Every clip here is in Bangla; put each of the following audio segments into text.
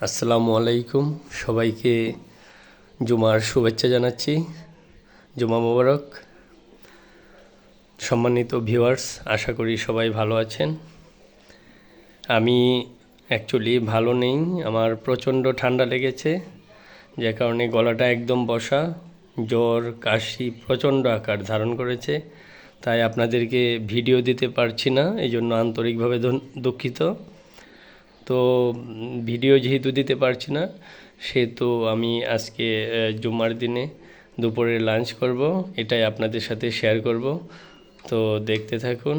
আসসালামু আলাইকুম, সবাইকে জুমার শুভেচ্ছা জানাচ্ছি। জুমা মোবারক। সম্মানিত ভিউয়ার্স, আশা করি সবাই ভালো আছেন। আমি অ্যাকচুয়ালি ভালো নেই, আমার প্রচণ্ড ঠান্ডা লেগেছে, যে কারণে গলাটা একদম বসা, জ্বর কাশি প্রচণ্ড আকার ধারণ করেছে। তাই আপনাদেরকে ভিডিও দিতে পারছি না, এই জন্য আন্তরিকভাবে দুঃখিত। তো ভিডিও যেহেতু দিতে পারছি না, সেহেতু আমি আজকে জুম্মার দিনে দুপুরে লাঞ্চ করব, এটাই আপনাদের সাথে শেয়ার করব। তো দেখতে থাকুন।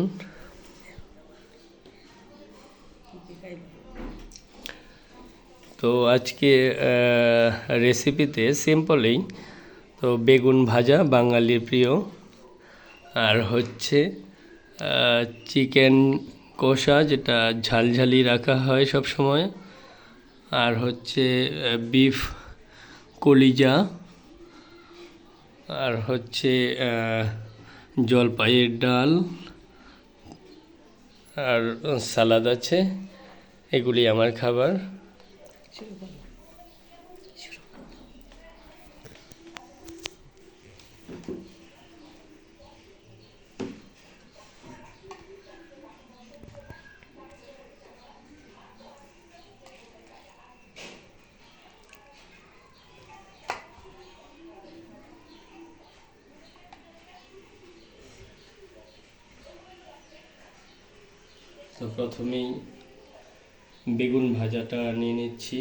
তো আজকে রেসিপিতে সিম্পলেই, তো বেগুন ভাজা বাঙালির প্রিয়, আর হচ্ছে চিকেন কষা, যেটা ঝালঝালি রাখা হয় সব সময়, আর হচ্ছে বিফ কলিজা, আর হচ্ছে জলপাইয়ের ডাল, আর সালাদ আছে। এগুলি আমার খাবার। তো প্রথমেই বেগুন ভাজাটা নিয়ে নিচ্ছি।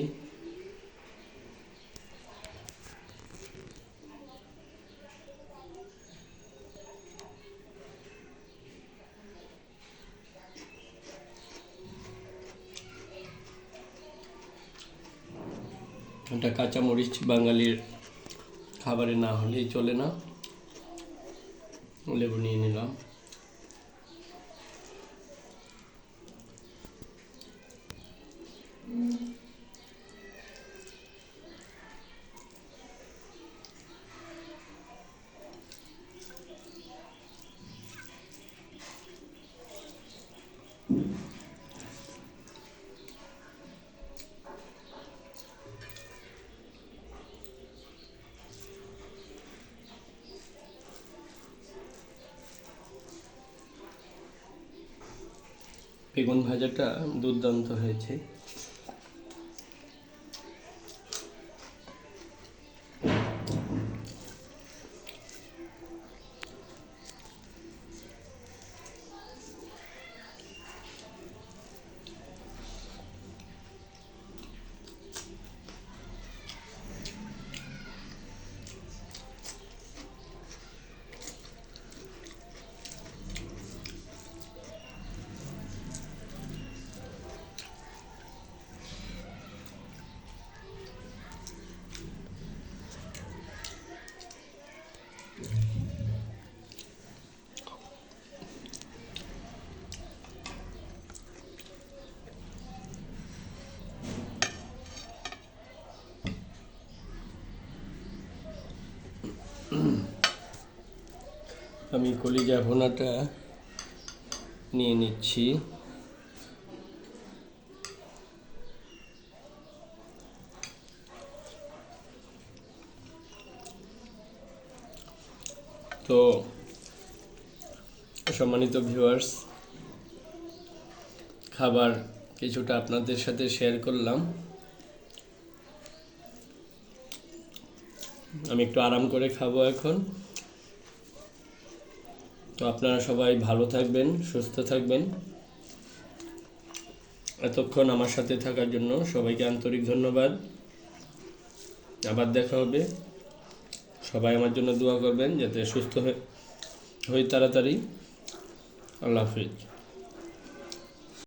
এটা কাঁচামরিচ বাঙালির খাবারে না হলেই চলে না। লেবু নিয়ে নিলাম। বেগুন ভাজাটা দুর্দান্ত হয়েছে। আমি কলিজা ভুনাটা নিয়ে নিচ্ছি। তো সম্মানিত ভিউয়ার্স, খাবার কিছুটা আপনাদের সাথে শেয়ার করলাম। আমি একটু আরাম করে খাবো এখন। তো আপনারা সবাই ভালো থাকবেন, সুস্থ থাকবেন। এতক্ষণ আমার সাথে থাকার জন্য সবাইকে আন্তরিক ধন্যবাদ। আবার দেখা হবে। সবাই আমার জন্য দোয়া করবেন যাতে সুস্থ হই তাড়াতাড়ি। আল্লাহ হাফিজ।